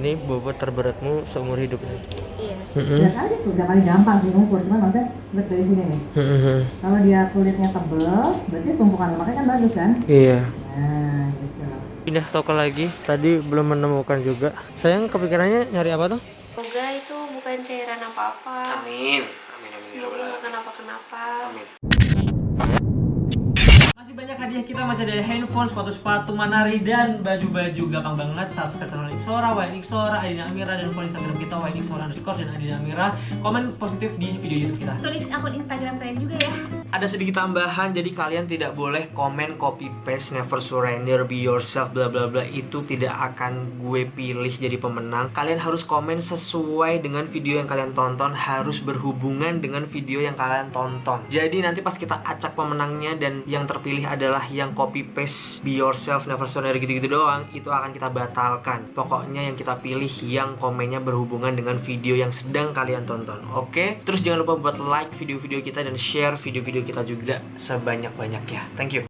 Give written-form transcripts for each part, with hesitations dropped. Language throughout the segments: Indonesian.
Ini bobot terberatmu seumur hidup. Iya. Biasa aja tuh, udah kali gampang sih ngukur, cuman maksudnya lihat dari sini nih. Kalau dia kulitnya tebel, berarti tumpukan lemaknya kan bagus kan? Iya. Nah, gitu. Pindah toko lagi. Tadi belum menemukan juga. Sayang kepikirannya nyari apa tuh? Semoga itu bukan cairan apa-apa. Amin. Amin. Semoga nggak kenapa-kenapa. Amin. Masih banyak hadiah kita, masih ada handphone, sepatu-sepatu, manari, dan baju-baju. Gampang banget. Subscribe channel Ixora, Ixora, Adina Amira, dan follow Instagram kita Ixora_, dan Adina Amira. Komen positif di video YouTube kita. Tulis akun Instagram kalian juga ya. Ada sedikit tambahan, jadi kalian tidak boleh komen copy paste, never surrender, be yourself, bla bla bla. Itu tidak akan gue pilih jadi pemenang. Kalian harus komen sesuai dengan video yang kalian tonton, harus berhubungan dengan video yang kalian tonton. Jadi nanti pas kita acak pemenangnya dan yang terpilih adalah yang copy paste, be yourself, never surrender gitu-gitu doang, itu akan kita batalkan. Pokoknya yang kita pilih yang komennya berhubungan dengan video yang sedang kalian tonton. Oke? Terus jangan lupa buat like video-video kita dan share video-video kita juga sebanyak-banyaknya. Thank you.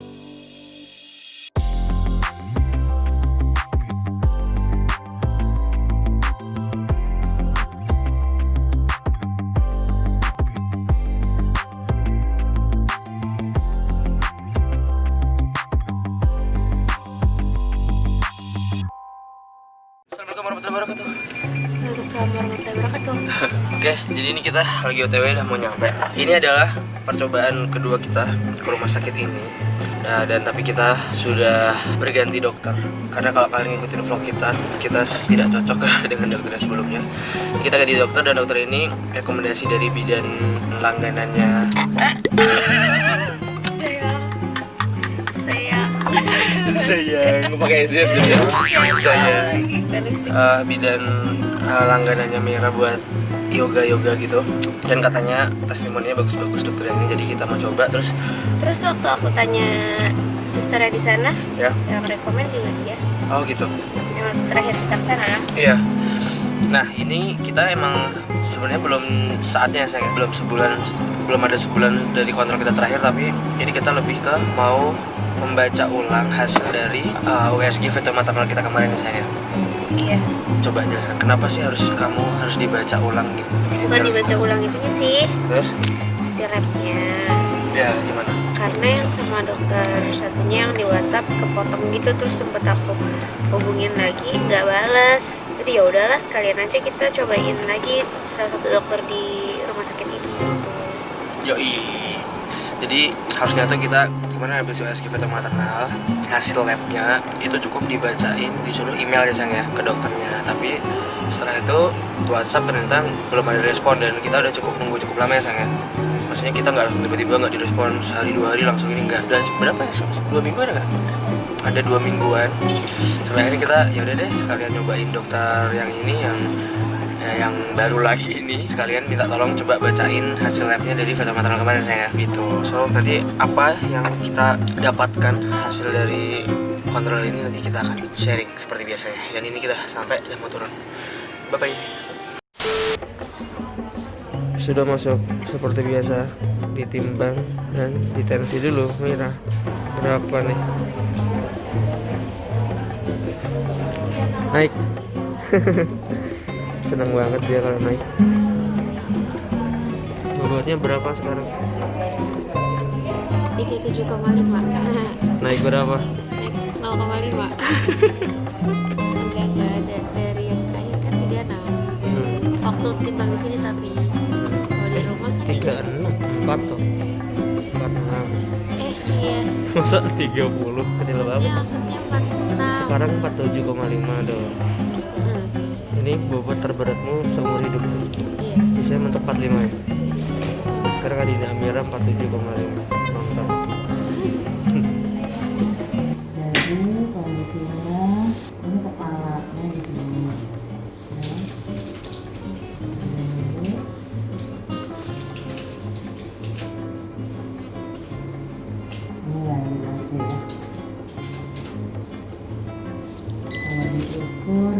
Assalamualaikum warahmatullahi wabarakatuh. Waalaikumsalam warahmatullahi wabarakatuh. Oke, jadi ini kita lagi OTW udah mau nyampe. Ini adalah percobaan kedua kita ke rumah sakit ini. Nah, dan tapi kita sudah berganti dokter. Karena kalau kalian ngikutin vlog kita tidak cocok dengan dokter yang sebelumnya. Kita ganti dokter, dan dokter ini rekomendasi dari bidan langganannya. Sayang, pakai Z ya. Sayang. Bidan langganannya Mira buat yoga gitu, dan katanya testimoninya bagus-bagus dokter yang ini, jadi kita mau coba. Terus waktu aku tanya susternya di sana, ya. yang rekomen juga dia. Oh gitu. Yang waktu terakhir kita ke sana. Iya. Nah, ini kita emang sebenarnya belum saatnya, saya belum ada sebulan dari kontrol kita terakhir, tapi ini kita lebih ke mau membaca ulang hasil dari USG veto maternal kita kemarin saya. Iya. Coba jelaskan kenapa sih kamu harus dibaca ulang gitu? Bukan dibaca ulang itunya sih. Terus? Hasil labnya. Ya, gimana? Karena yang sama dokter satunya yang di WhatsApp kepotong gitu, terus sempet aku hubungin lagi nggak balas. Jadi ya udahlah, sekalian aja kita cobain lagi salah satu dokter di rumah sakit ini gitu. Yoi. Jadi harusnya tuh kita gimana habis USG veto maternal, hasil labnya itu cukup dibacain, disuruh email ya sayang ya ke dokternya. Tapi setelah itu WhatsApp ternyata belum ada respon, dan kita udah nunggu cukup lama ya sayang ya. Maksudnya kita nggak langsung tiba-tiba nggak direspon sehari 2 hari langsung ini nggak. Dan berapa ya? 2 minggu ada nggak? Ada 2 mingguan. Sampai akhirnya kita ya udah deh sekalian nyobain dokter yang ini yang baru lagi ini, sekalian minta tolong coba bacain hasil labnya dari veto maternal kemarin saya gitu. So nanti apa yang kita dapatkan hasil dari kontrol ini nanti kita akan sharing seperti biasanya. Dan ini kita sampai dan mau turun. Bye bye. Sudah masuk seperti biasa, ditimbang dan ditensi dulu. Mira, berapa nih? Naik. Senang banget dia kalau naik. Bobotnya berapa sekarang? 37,5. Naik berapa? Naik 0,5. Enggak ada, dari yang terakhir kan 36. Waktu timbang di sini, tapi kalau di rumah kan 36, 4 tuh. 46. Iya. Masa 30 kecil banget? Ya, maksudnya 46. Sekarang 47,5 dong. Ini bobot terberatmu seumur hidup. Iya. Saya mentok 45 ya. Sekarang Adina Amira 47,5. Mantap. Jadi kondisinya ini kepalanya di sini. Ya. Ini yang dilatih ya. Kalau diukur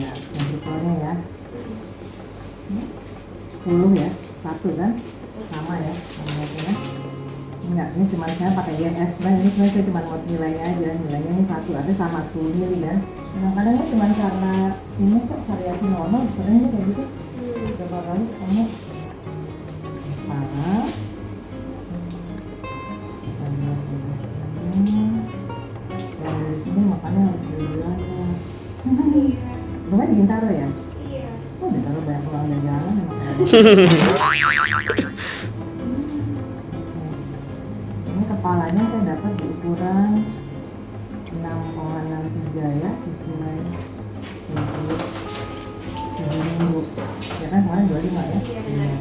ya, ventrikelnya ya. sebenarnya saya cuma buat nilainya aja, nilainya ini 1 ada sama 10 mili kan. Kadang-kadang ini cuma karena ini kok variasi normal, sebenarnya kayak gitu. Coba kali kamu parah. Dari sini makannya harus jalan-jalan. Rumah di Bintaro ya? Iya. Oh, Bintaro banyak pulang jalan-jalan emang. Ini kepalanya saya dapat di ukuran 6,63 ya, sesuai 7 minggu. Ya kan kemarin 25 ya? Iya, benar.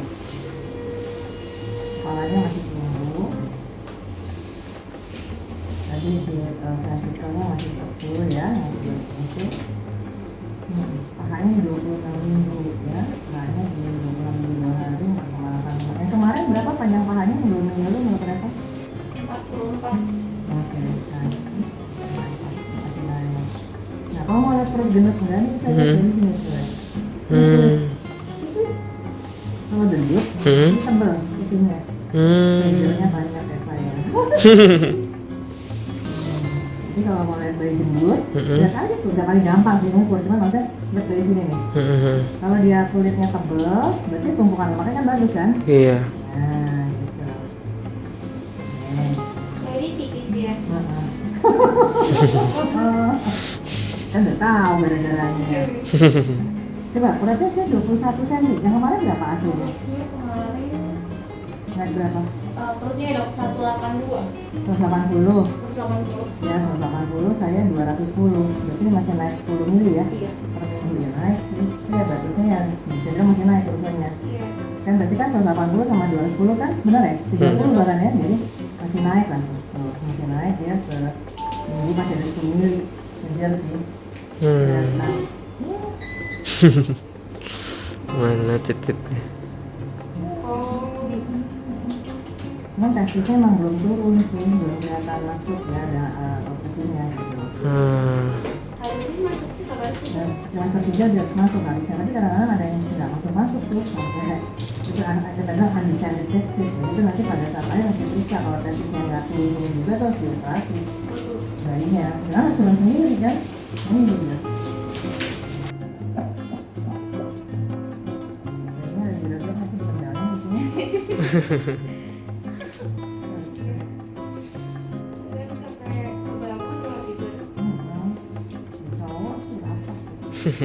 Kepalanya masih tumbuh. Tadi di vertikalnya masih 40 ya, masih 20. Pahanya di 26 minggu ya, pahanya di 26 minggu 2 hari memperkenalkan. Yang kemarin berapa panjang pahanya? Minggu lalu menurut berapa? 44. Oke, nah ini masih naik. Nah kalau mau lihat perut gendut enggak nih, kita lihat dari sini tuh. Kalau gendut, ini tebal itunya. Videonya banyak ya saya. Jadi kalau mau lihat bayi gendut, lihat aja tuh, udah paling gampang sih ngukur, cuman maksudnya lihat dari sini nih. Kalau dia kulitnya tebel, berarti tumpukan lemaknya kan bagus kan? Iya. Nah, gitu. Jadi tipis dia. Kan udah tahu gara-garanya. Coba beratnya saya 21 cm. Yang kemarin berapa aslinya? Iya, kemarin Naik berapa? perutnya ada 182. 180. 180. Ya, 180 saya 210. Berarti masih naik 10 mili ya? Iya. Per minggu ya naik. Ya berarti saya bisa bilang masih naik urusannya. Iya. Kan berarti kan 180 sama 210 kan? Benar ya? 30 bahkan ya. Jadi masih naik kan? Tuh, masih naik ya ke minggu masih ada 10 mili. Kejar sih. Nah, Mana titiknya? Oh. cuman testisnya emang belum turun sih, belum kelihatan masuk ya ada operasinya gitu. Harusnya masuknya kapan sih? Dan yang ketiga dia harus masuk harusnya, tapi kadang-kadang ada yang tidak masuk tuh, makanya itu kita bilang undecided testis. Itu nanti pada saat lain masih bisa kalau testisnya nggak turun juga terus dioperasi bayinya, karena harus turun sendiri kan, ini juga. Kayaknya ada juga masih berjalan di sini. Ini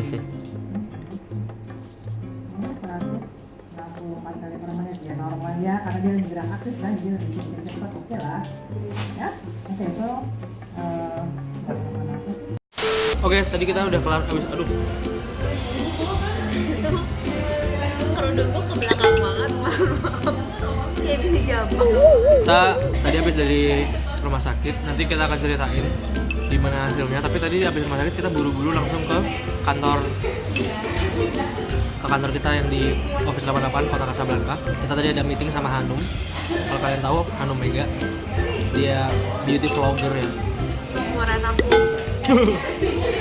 164 kali per menit ya normal ya, karena dia lagi gerak aktif kan, dia lebih cepat, oke lah ya. Oke, so Oke, tadi kita udah kelar. Aduh. Kerudung gua ke belakang banget, maaf. Kayak bisa jambak. Kita tadi habis dari rumah sakit. Nanti kita akan ceritain gimana hasilnya. Tapi tadi habis rumah sakit kita buru-buru langsung ke kantor kita yang di Office 88 Kota Kasablanka. Kita tadi ada meeting sama Hanum. Kalau kalian tahu Hanum Mega, dia beauty vlogger ya. Umuran aku.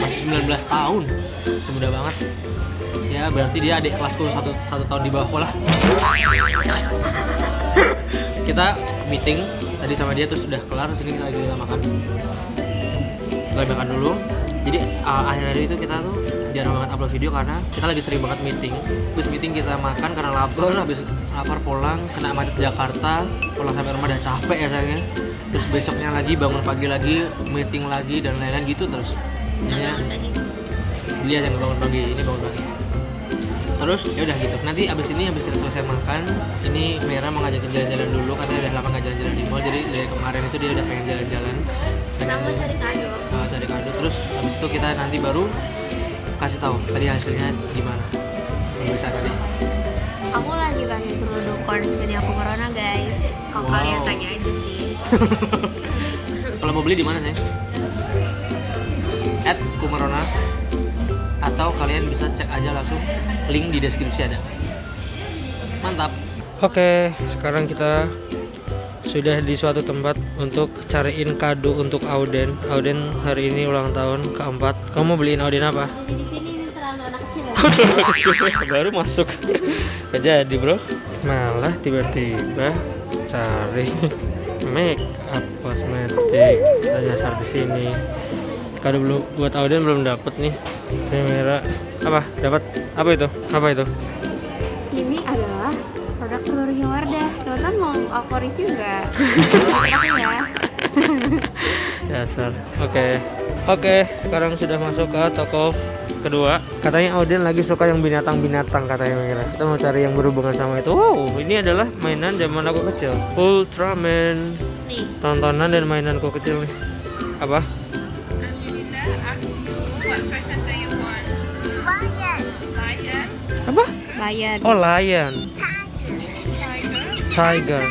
Masih 19 tahun, semudah banget. Ya berarti dia adik kelasku satu tahun di bawah lah. Kita meeting tadi sama dia terus udah kelar, sini kita lagi makan. Kita makan dulu. Jadi akhir-akhir itu kita tuh jarang banget upload video karena kita lagi sering banget meeting. Habis meeting kita makan karena lapar, habis lapar pulang kena macet Jakarta, pulang sampai rumah udah capek ya sayangnya. Terus besoknya lagi bangun pagi lagi, meeting lagi dan lain-lain gitu terus. Jadinya dia yang bangun pagi, ini bangun pagi. Terus ya udah gitu. Nanti abis kita selesai makan, ini Mera mau ngajakin jalan-jalan dulu, katanya udah lama nggak jalan-jalan di mall. Jadi dari kemarin itu dia udah pengen jalan-jalan. Sama cari kado. Cari kado. Terus abis itu kita nanti baru kasih tahu tadi hasilnya gimana. Bisa tadi. Aku lagi pakai kerudung cornskin aku corona guys. Kalau Wow. kalian tanya aja sih. Kalau mau beli di mana sih? @kumarona atau kalian bisa cek aja langsung link di deskripsi ada. Mantap. Oke, sekarang kita sudah di suatu tempat untuk cariin kado untuk Auden. Auden hari ini ulang tahun keempat. Kamu mau beliin Auden apa? Di sini ini terlalu anak kecil. Baru masuk. Gak jadi bro. Malah tiba-tiba cari make up kosmetik. Kinetik, kita nyasar di sini. Kado belum buat Auden belum dapet nih. Kamera apa? Dapat apa itu? Apa itu? Ini adalah produk terbarunya Wardah. Teman-teman mau aku review nggak? Aku ya. Dasar. Oke, sekarang sudah masuk ke toko kedua. Katanya Auden lagi suka yang binatang-binatang katanya Mira. Kita mau cari yang berhubungan sama itu. Wow, ini adalah mainan zaman aku kecil. Ultraman. Nih, Tontonan dan mainanku kecil nih. Apa? Apa? lion. Oh, lion. Tiger.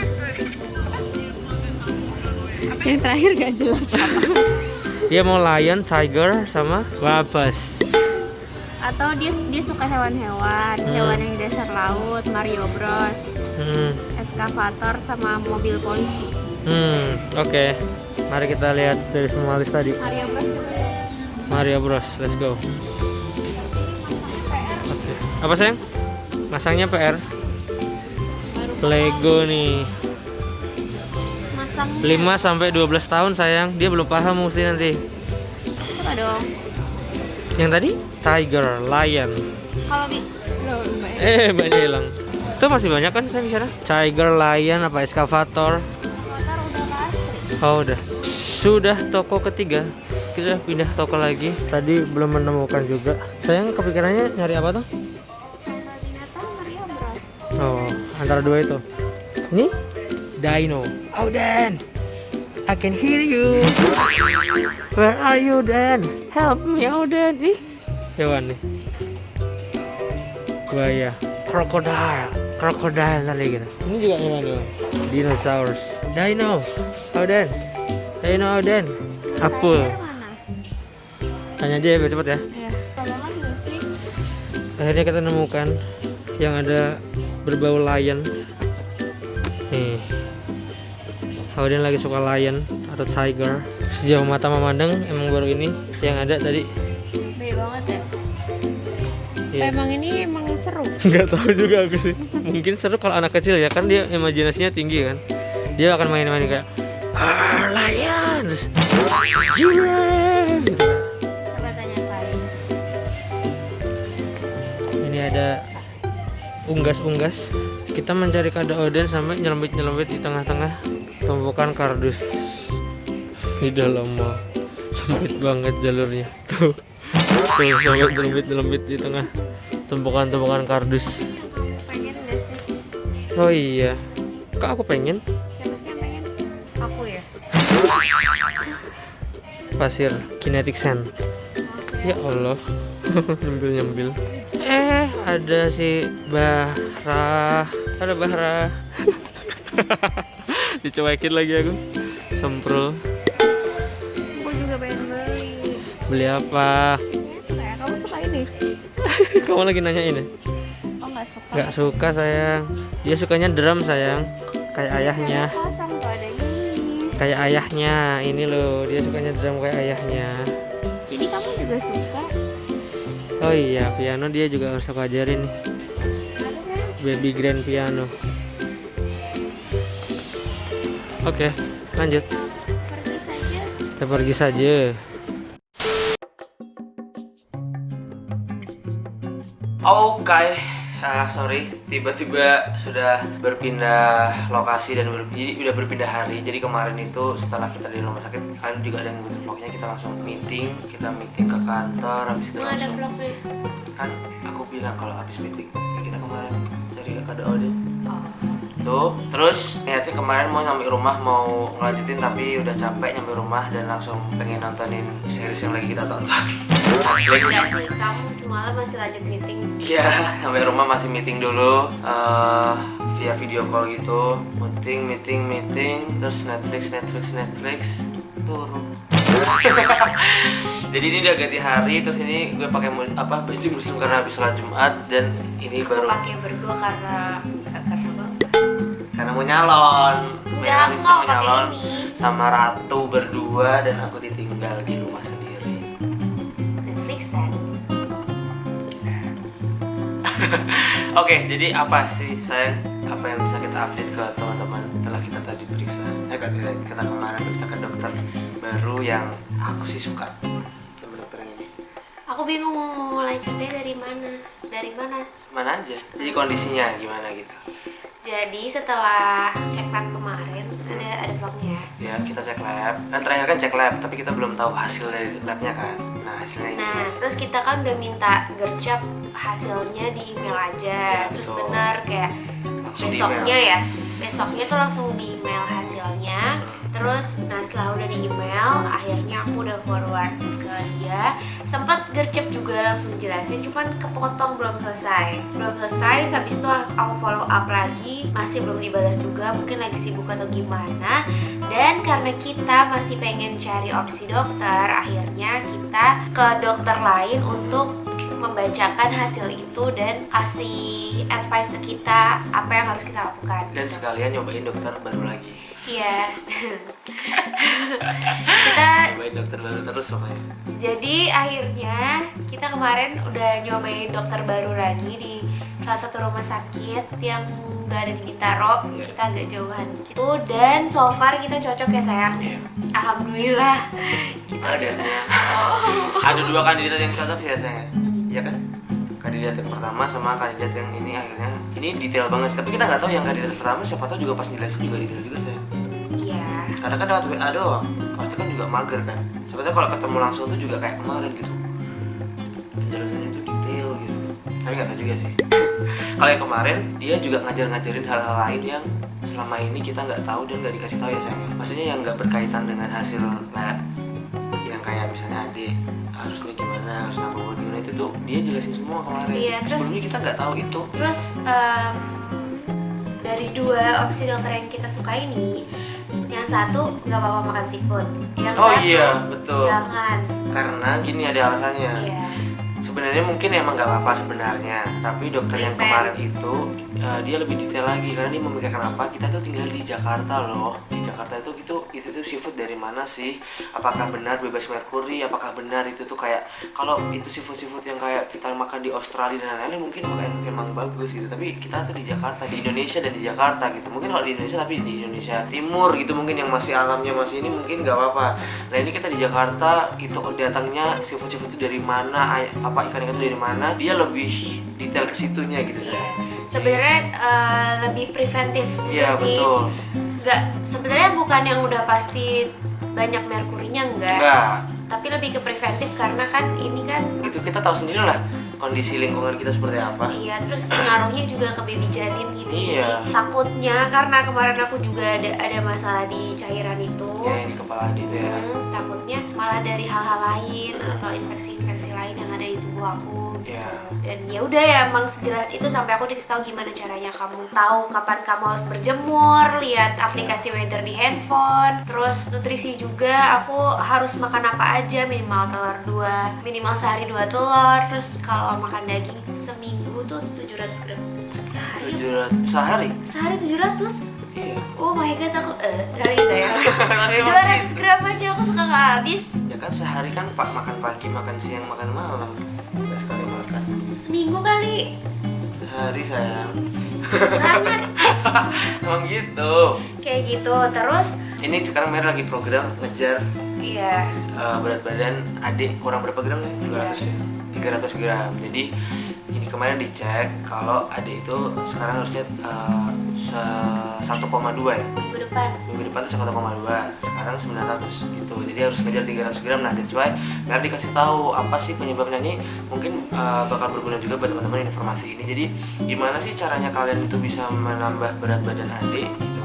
Yang terakhir gak jelas apa. Dia mau lion, tiger, sama walrus. Atau dia suka hewan-hewan, hewan yang di dasar laut, Mario Bros, eskavator sama mobil polisi. Oke. Mari kita lihat dari semua list tadi. Mario Bros. Mario Bros, let's go. Oke. Apa sayang? Masangnya PR. Lego nih. Masangnya 5 sampai 12 tahun sayang. Dia belum paham mesti nanti. coba dong. Yang tadi tiger, lion. Kalau loh, Banyak hilang. Itu masih banyak kan sayang di sana? Tiger, lion, apa eskavator. motor udah pasti. Oh udah. Sudah toko ketiga. Kita pindah toko lagi. Tadi belum menemukan juga. Sayang kepikirannya nyari apa tuh? Binatang Mario Bros. Oh, antara dua itu. Ini Dino. Auden, I can hear you. Where are you, Dan? Help me, Auden. Ih, hewan nih. Buaya. Crocodile tadi gitu. Ini juga hewan tuh. Dinosaurus. Dino. Auden. Auden. Apple. Tiger mana? Tanya aja ya biar cepet ya. Ya, banget nggak sih? Akhirnya kita nemukan yang ada berbau lion. Nih, Auden lagi suka lion atau tiger. Sejauh mata memandang emang baru ini yang ada tadi. Baik banget ya. Iya. Emang ini emang seru. Nggak tahu juga aku sih. Mungkin seru kalau anak kecil ya kan dia imajinasinya tinggi kan. Dia akan main-main kayak lion, terus giraffe gitu. Coba tanya kali. Ini ada unggas-unggas. Kita mencari kado Auden sampai nyelempit-nyelempit di tengah-tengah tumpukan kardus di dalam mall. Sempit banget jalurnya. Tuh sampai nyelempit-nyelempit di tengah tumpukan-tumpukan kardus. Pengen nggak sih? Oh iya, kak aku pengen Siapa sih yang pengen? Aku ya. pasir kinetic sand. Ya Allah, nyembil-nyembil. Ada si Bahra. Ada Bahra. Dicuekin lagi aku. Semprul. Aku juga pengen beli. Beli apa? Kayak kamu suka ini? Kamu lagi nanyain ya? Oh nggak suka? Gak suka sayang. Dia sukanya drum sayang. Kayak ayahnya. Kosong tuh ada ini. Kayak ayahnya. Ini loh, dia sukanya drum kayak ayahnya. Jadi kamu juga suka? Oh iya, piano dia juga harus aku ajarin nih. Ada kan? Baby grand piano. Oke, lanjut. Pergi saja. Kita pergi saja. Oke, sorry, tiba-tiba sudah berpindah lokasi dan udah berpindah hari. Jadi kemarin itu setelah kita di rumah sakit, kalian juga ada yang ngikutin vlognya, kita langsung meeting. Kita meeting ke kantor, habis itu Ada langsung vlognya. kan aku bilang kalau habis meeting ya kita kemarin cari kado Auden. Oh. Tuh, terus niatnya kemarin mau nyampe rumah mau ngelanjutin tapi udah capek nyampe rumah dan langsung pengen nontonin series yang lagi kita tonton. Netflix. Enggak sih, kamu semalam masih lanjut meeting. Iya, sampai rumah masih meeting dulu via video call gitu. Meeting, terus Netflix turun. Jadi ini udah ganti hari, terus ini gue pakai baju muslim karena habis sholat Jumat dan ini baru Pakai berdua karena mau nyalon. Udah Memang kau mau nyalon pakai ini. sama Ratu berdua dan aku ditinggal di rumah sendiri. Netflix kan? Oke, jadi apa sih sayang? Apa yang bisa kita update ke teman-teman setelah kita tadi periksa? kita kemarin kita ke dokter baru yang aku sih suka sama dokter yang ini. Aku bingung mau mulai cerita dari mana. Mana aja. Jadi kondisinya gimana gitu. Jadi setelah cek lab kemarin ada vlognya ya. Ya kita cek lab. Kan terakhir kan cek lab, tapi kita belum tahu hasil dari labnya kan. Nah hasilnya ini. Nah, terus kita kan udah minta gercep hasilnya di email aja. Ya, Terus betul. bener kayak Langsung di besoknya email. ya. Besoknya tuh langsung di email hasilnya. Terus nah setelah udah di email, akhirnya aku udah forward ke dia. Sempat gercep juga langsung jelasin, cuman kepotong belum selesai. Habis itu aku follow up lagi, masih belum dibalas juga, mungkin lagi sibuk atau gimana. Dan karena kita masih pengen cari opsi dokter, akhirnya kita ke dokter lain untuk membacakan hasil itu dan kasih advice ke kita apa yang harus kita lakukan. Dan sekalian nyobain dokter baru lagi. Iya. Kita Nyobain dokter baru terus pokoknya. jadi akhirnya kita kemarin udah nyobain dokter baru lagi di salah satu rumah sakit yang gak ada di Bintaro. Iya. Kita agak jauhan gitu dan so far kita cocok ya sayang. Iya. Alhamdulillah. Kita Ada dua kandidat yang cocok sih ya sayang. Iya kan? Kandidat yang pertama sama kandidat yang ini akhirnya ini detail banget. Tapi kita nggak tahu yang kandidat pertama siapa tahu juga pas jelasin juga detail juga sayang. Iya. Karena kan lewat WA doang, pasti kan juga mager kan. Sebetulnya kalau ketemu langsung tuh juga kayak kemarin gitu. Penjelasannya tuh detail gitu. Tapi nggak tahu juga sih. Kalau yang kemarin dia juga ngajarin hal-hal lain yang selama ini kita nggak tahu dan nggak dikasih tahu ya sayang. Maksudnya yang nggak berkaitan dengan hasil lab, yang kayak misalnya adik harusnya gimana, harus apa gimana itu tuh dia jelasin semua kemarin. Iya, terus- Sebelumnya kita nggak tahu itu. Terus dari dua opsi dokter yang kita suka ini, yang satu nggak apa-apa makan seafood, yang Oh satu iya betul. jangan. Karena gini ada alasannya. Iya. Sebenarnya mungkin emang nggak apa-apa sebenarnya, tapi dokter yang kemarin itu dia lebih detail lagi karena dia memikirkan apa kita tuh tinggal di Jakarta loh. Di Jakarta itu tuh seafood dari mana sih? Apakah benar bebas merkuri? Apakah benar itu tuh kayak kalau itu seafood yang kayak kita makan di Australia dan lain-lain mungkin emang bagus gitu. Tapi kita tuh di Jakarta, di Indonesia dan di Jakarta gitu. Mungkin kalau di Indonesia tapi di Indonesia Timur gitu mungkin yang masih alamnya masih ini mungkin nggak apa-apa. Nah ini kita di Jakarta itu datangnya seafood itu dari mana? Apa ikan-ikan itu dari mana? Dia lebih detail ke situnya gitu Iya. ya. Sebenarnya lebih preventif Iya sih. betul. Nggak, sebenarnya bukan yang udah pasti banyak merkurinya Enggak. tapi lebih ke preventif karena kan ini kan Itu kita tahu sendiri lah kondisi lingkungan kita seperti apa. iya, terus ngaruhnya juga ke baby janin gitu. Iya. Jadi takutnya karena kemarin aku juga ada masalah di cairan itu. Ya yang di kepala itu ya. Takutnya malah dari hal-hal lain Hmm. atau infeksi-infeksi lain yang ada di tubuh aku gitu. Iya. Dan ya udah ya emang sejelas itu sampai aku dikasih tahu gimana caranya kamu tahu kapan kamu harus berjemur, lihat aplikasi weather di handphone, terus nutrisi juga aku harus makan apa aja, minimal telur 2, minimal sehari 2 telur, terus kalau makan daging seminggu tuh 700 gram sehari. 700 sehari. Sehari 700? Iya. Oh my god, aku kali itu ya. Tapi emang 200 gitu. gram aja aku suka nggak habis. Ya kan sehari kan pak makan pagi, makan siang, makan malam. Nggak sekali makan. Seminggu kali. Sehari sayang. Banget. Emang gitu. Kayak gitu. Terus Ini sekarang Mary lagi program ngejar iya, berat badan adik kurang berapa gram nih? 200 ya? 300 gram. Jadi ini kemarin dicek kalau adik itu sekarang harusnya 1,2 ya. minggu depan. Minggu depan tuh 1,2, sekarang 900 gitu. Jadi harus ngejar 300 gram. Nah that's why Mary dikasih tahu apa sih penyebabnya. Ini mungkin bakal berguna juga buat teman-teman informasi ini. Jadi gimana sih caranya kalian itu bisa menambah berat badan adik gitu,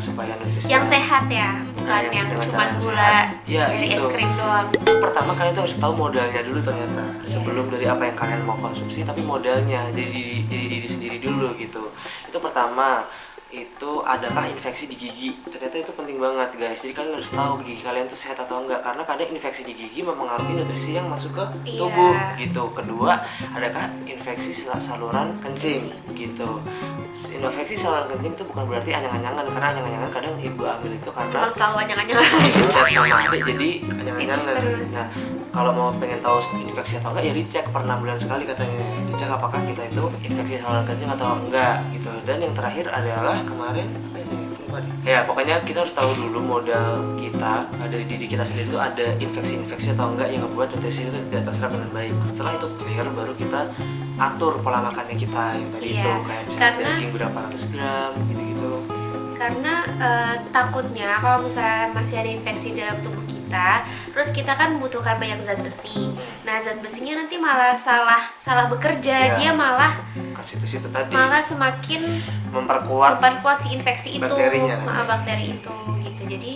supaya nutrisi Yang sehat ya, bukan Nah, yang dengan cuma cara gula sehat. Ya, dari gitu. es krim doang. Pertama kalian tuh harus tahu modalnya dulu ternyata sebelum dari apa yang kalian mau konsumsi, tapi modalnya jadi diri sendiri dulu gitu. Itu pertama. Itu adakah infeksi di gigi? Ternyata itu penting banget guys. Jadi kalian harus tahu gigi kalian tuh sehat atau enggak, karena kadang infeksi di gigi mempengaruhi nutrisi yang masuk ke tubuh gitu. Kedua, adakah infeksi saluran kencing gitu. Infeksi saluran kencing itu bukan berarti anyang-anyangan, karena anyang-anyangan kadang ibu hamil itu karena Cuma selalu anyang-anyang. dicek sama adik jadi anyang-anyangan. Terus. Nah, kalau mau pengen tahu infeksi atau enggak ya dicek per 6 bulan sekali katanya. Dicek apakah kita itu infeksi saluran kencing atau enggak gitu. Dan yang terakhir adalah kemarin apa ya, apa nih? Ya pokoknya kita harus tahu dulu modal kita dari diri kita sendiri itu ada infeksi atau enggak yang membuat nutrisi itu tidak terserap dengan baik. Setelah itu clear, baru kita atur pola makannya kita yang tadi Iya, itu kayak misalnya karena- daging berapa ratus gram gitu-gitu. Karena takutnya kalau misalnya masih ada infeksi dalam tubuh kita, terus kita kan membutuhkan banyak zat besi. Nah, zat besinya nanti malah salah bekerja. Iya. Dia malah Konstitusi itu tadi semakin memperkuat si infeksi itu, bakterinya nanti. bakteri itu gitu. Jadi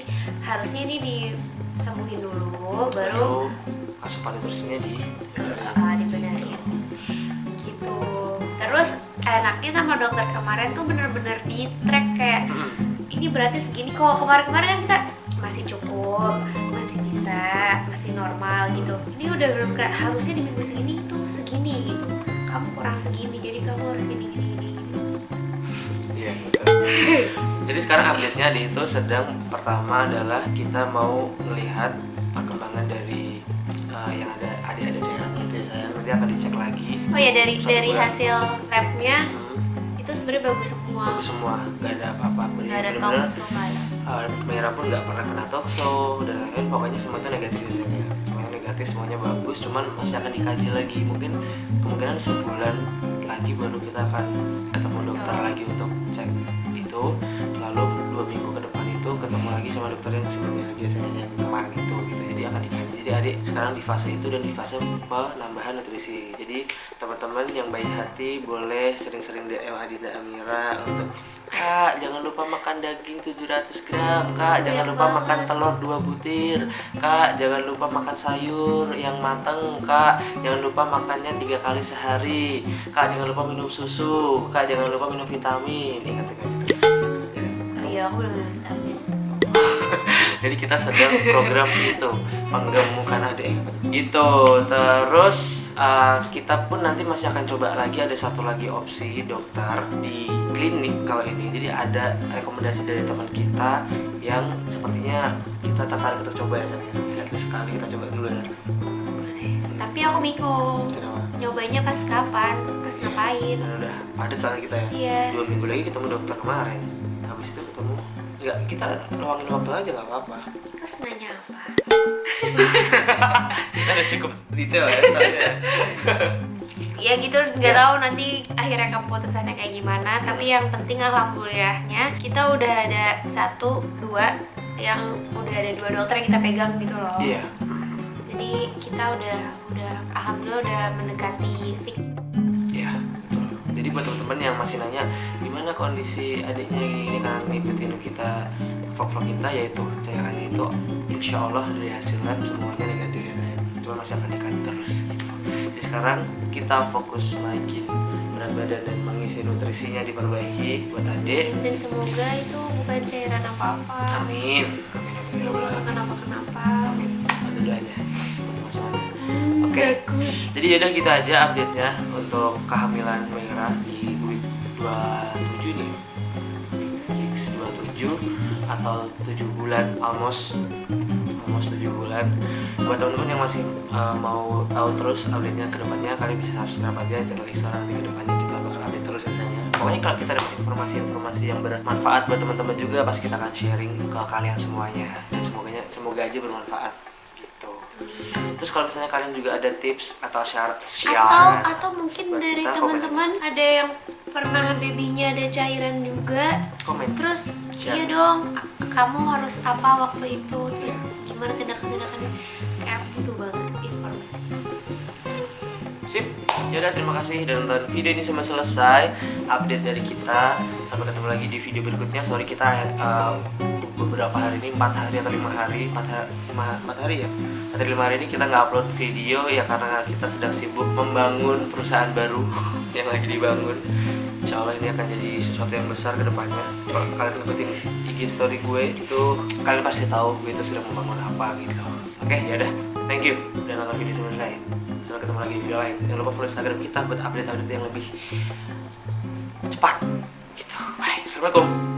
harusnya ini disembuhin dulu, baru asupan nutrisinya dibenerin gitu. Terus enaknya sama dokter kemarin tuh bener-bener di track kayak ini berarti segini kok. Kemarin kan kita masih cukup, masih bisa, masih normal gitu. Ini udah bener-bener harusnya di minggu segini tuh segini gitu. Kamu kurang segini, jadi kamu harus gini. Iya, betul. Jadi sekarang update-nya di itu sedang pertama adalah kita mau melihat perkembangan dari yang ada cairan gitu ya sayang. Nanti akan dicek lagi. Oh ya, dari Satu bulan. hasil labnya itu sebenarnya bagus semua. Bagus semua, nggak ada apa-apa. Nggak ada Bener-bener, tokso, nggak ada. Merah pun nggak pernah kena tokso dan lain-lain. Pokoknya semua itu negatif ya. Semuanya negatif, semuanya bagus. Cuman masih akan dikaji lagi. Mungkin kemungkinan sebulan lagi baru kita akan ketemu dokter lagi untuk cek itu. Lalu 2 minggu ke depan itu ketemu lagi sama dokter yang sebelumnya biasanya yang kemarin itu gitu. Jadi akan dikaji. Jadi adik sekarang di fase itu dan di fase penambahan nutrisi. Jadi teman-teman yang baik hati boleh sering-sering DM Adinda Amira untuk Kak, jangan lupa makan daging 700 gram. Kak, jangan lupa makan telur 2 butir. Kak, jangan lupa makan sayur yang matang. Kak, jangan lupa makannya 3 kali sehari. Kak, jangan lupa minum susu. Kak, jangan lupa minum vitamin. Ingat terus. Iya, aku udah minum vitamin. Jadi kita sedang program itu penggemukan adik gitu. Terus kita pun nanti masih akan coba lagi, ada satu lagi opsi dokter di klinik kalau ini. Jadi ada rekomendasi dari teman kita yang sepertinya kita tertarik untuk coba ya. Lihat sekali kita coba dulu ya. Tapi aku bingung. Kenapa? Nyobanya pas kapan? Terus ngapain? Dan udah padat soalnya kita ya. Iya. 2 minggu lagi ketemu dokter kemarin. Habis itu ketemu ya kita luangin waktu aja nggak apa-apa. Terus nanya apa? Kita udah cukup detail ya soalnya. Ya gitu, nggak tahu nanti akhirnya keputusannya kayak gimana. Tapi yang penting alhamdulillahnya kita udah ada 1, 2 yang udah ada 2 dokter yang kita pegang gitu loh. Iya. Jadi kita udah alhamdulillah udah mendekati fix. Iya, betul. Jadi buat teman-teman yang masih nanya gimana kondisi adiknya ini kan ngikutin kita vlog kita, yaitu cairannya itu insya Allah dari hasil lab semuanya negatif ya. Cuma masih akan dikaji terus gitu. Jadi sekarang kita fokus naikin berat badan dan mengisi nutrisinya diperbaiki buat adik. Dan semoga itu bukan cairan apa-apa. Amin. Semoga nggak kenapa-kenapa. Amin. Ada doanya. Oke. Jadi yaudah kita aja update-nya untuk kehamilan Merah di week 27 nih. Week 27 atau 7 bulan, almost 7 bulan. Buat teman-teman yang masih mau tahu terus update-nya ke depannya, kalian bisa subscribe aja channel Istora, nanti ke depannya kita bakal update terus rasanya. Pokoknya kalau kita dapat informasi-informasi yang bermanfaat buat teman-teman juga, pasti kita akan sharing ke kalian semuanya. Dan semoga aja bermanfaat gitu. Terus kalau misalnya kalian juga ada tips atau syarat atau mungkin buat dari kita, teman-teman ada yang pernah babynya ada cairan juga, komen. terus Share. iya dong, kamu harus apa waktu itu, terus gimana tindakan-tindakannya, kayak aku butuh banget informasi. Sip, yaudah terima kasih udah nonton video ini sampai selesai. Update dari kita, sampai ketemu lagi di video berikutnya. Sorry kita beberapa hari ini, 4 hari atau 5 hari 4 hari ya, 5 hari ini kita nggak upload video ya karena kita sedang sibuk membangun perusahaan baru yang lagi dibangun. Insya Allah ini akan jadi sesuatu yang besar ke depannya. Kalau kalian ngikutin IG story gue itu, kalian pasti tahu gue itu sedang membangun apa gitu. Oke, yaudah, thank you udah nonton video sampai selesai. Sampai ketemu lagi di video lain. Jangan lupa follow Instagram kita buat update-update yang lebih cepat gitu. Bye, assalamualaikum.